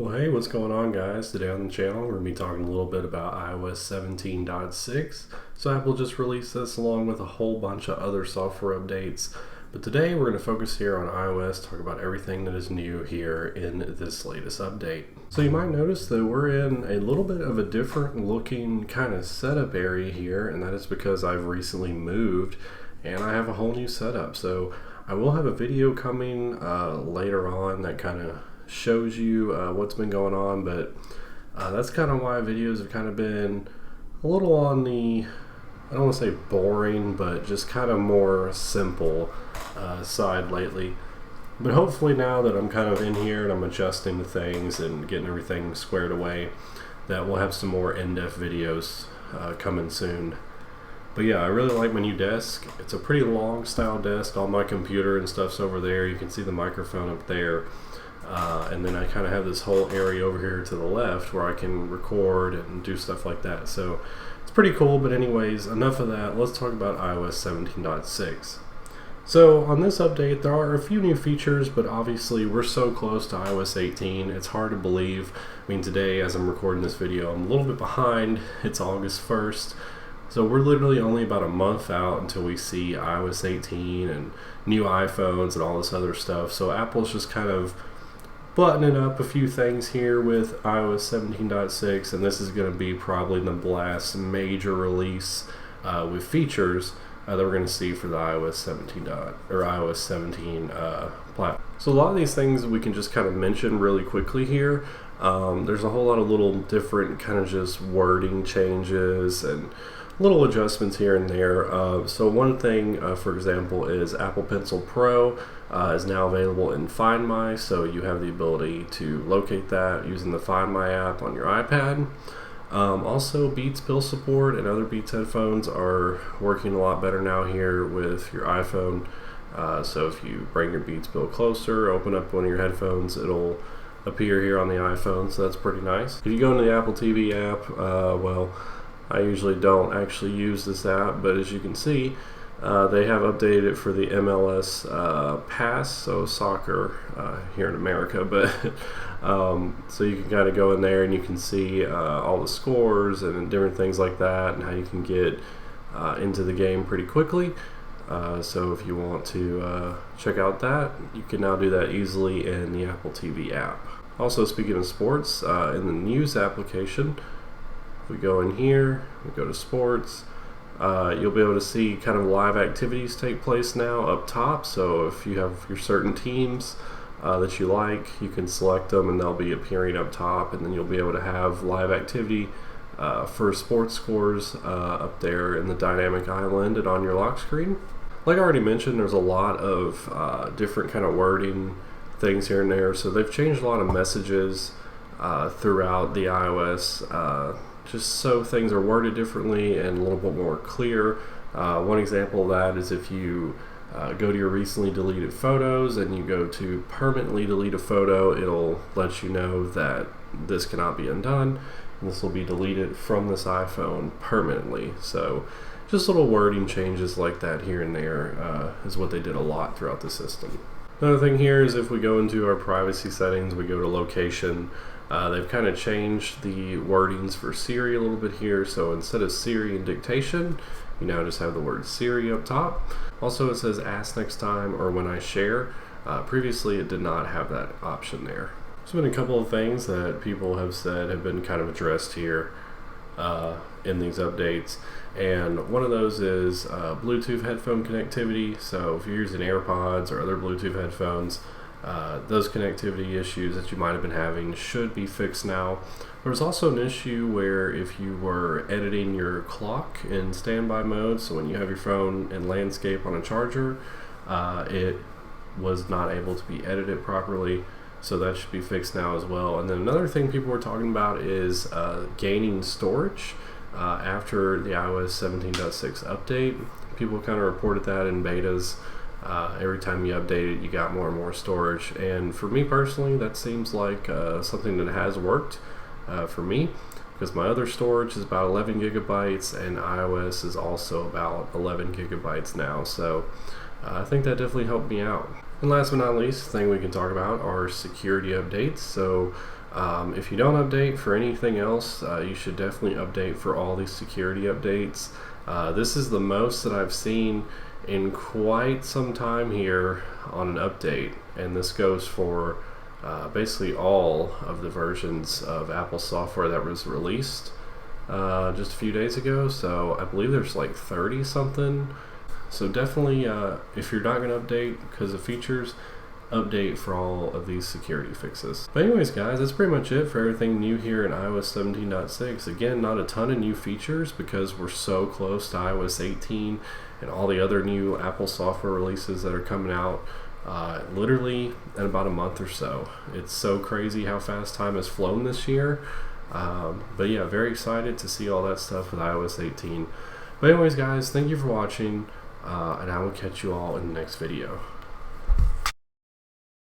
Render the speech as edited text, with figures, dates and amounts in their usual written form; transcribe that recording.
Well, hey, what's going on, guys? Today on the channel, we're going to be talking a little bit about iOS 17.6. So Apple just released this along with a whole bunch of other software updates. But today we're going to focus here on iOS, talk about everything that is new here in this latest update. So you might notice that we're in a little bit of a different looking kind of setup area here, and that is because I've recently moved and I have a whole new setup. So I will have a video coming later on that kind of shows you what's been going on, but that's kind of why videos have kind of been a little on the, I don't want to say boring, but just kind of more simple side lately. But hopefully now that I'm kind of in here and I'm adjusting to things and getting everything squared away, that we'll have some more in-depth videos coming soon. But yeah, I really like my new desk. It's a pretty long style desk. All my computer and stuff's over there. You can see the microphone up there. And then I kind of have this whole area over here to the left where I can record and do stuff like that. So it's pretty cool, but anyways, enough of that. Let's talk about iOS 17.6. So on this update, there are a few new features, but obviously we're so close to iOS 18, it's hard to believe. I mean, today, as I'm recording this video, I'm a little bit behind. It's August 1st. So we're literally only about a month out until we see iOS 18 and new iPhones and all this other stuff. So Apple's just kind of buttoning up a few things here with iOS 17.6, and this is going to be probably the last major release with features that we're going to see for the iOS 17 platform. So a lot of these things we can just kind of mention really quickly here. There's a whole lot of little different kind of just wording changes and little adjustments here and there. So one thing, for example, is Apple Pencil Pro is now available in Find My, so you have the ability to locate that using the Find My app on your iPad. Also, Beats Pill support and other Beats headphones are working a lot better now here with your iPhone. So if you bring your Beats Pill closer, open up one of your headphones, it'll appear here on the iPhone, so that's pretty nice. If you go into the Apple TV app, well, I usually don't actually use this app, but as you can see, they have updated it for the MLS Pass, so soccer here in America. But so you can kind of go in there and you can see all the scores and different things like that, and how you can get into the game pretty quickly. So if you want to check out that, you can now do that easily in the Apple TV app. Also, speaking of sports, in the news application, we go in here, we go to sports, you'll be able to see kind of live activities take place now up top. So if you have your certain teams that you like, you can select them and they'll be appearing up top, and then you'll be able to have live activity for sports scores up there in the dynamic island and on your lock screen. Like I already mentioned, there's a lot of different kind of wording things here and there. So they've changed a lot of messages throughout the iOS, just so things are worded differently and a little bit more clear. One example of that is if you go to your recently deleted photos and you go to permanently delete a photo, it'll let you know that this cannot be undone, and this will be deleted from this iPhone permanently. So just little wording changes like that here and there is what they did a lot throughout the system. Another thing here is if we go into our privacy settings, we go to location. They've kind of changed the wordings for Siri a little bit here. So instead of Siri and dictation, you now just have the word Siri up top. Also, it says ask next time or when I share. Previously, it did not have that option there. There's been a couple of things that people have said have been kind of addressed here in these updates. And one of those is Bluetooth headphone connectivity. So if you're using AirPods or other Bluetooth headphones, those connectivity issues that you might have been having should be fixed now. There's also an issue where if you were editing your clock in standby mode, so when you have your phone in landscape on a charger, it was not able to be edited properly. So that should be fixed now as well. And then another thing people were talking about is gaining storage after the iOS 17.6 update. People kind of reported that in betas. Every time you update it, you got more and more storage. And for me personally, that seems like something that has worked for me, because my other storage is about 11 gigabytes and iOS is also about 11 gigabytes now. So I think that definitely helped me out. And last but not least, the thing we can talk about are security updates. So If you don't update for anything else, you should definitely update for all these security updates. This is the most that I've seen in quite some time here on an update, and this goes for basically all of the versions of Apple software that was released just a few days ago. So I believe there's like 30 something. So definitely, if you're not going to update because of features, update for all of these security fixes. But anyways guys, that's pretty much it for everything new here in iOS 17.6. Again, not a ton of new features because we're so close to iOS 18 and all the other new Apple software releases that are coming out literally in about a month or so. It's so crazy how fast time has flown this year. But yeah, very excited to see all that stuff with iOS 18. But anyways guys, thank you for watching, and I will catch you all in the next video.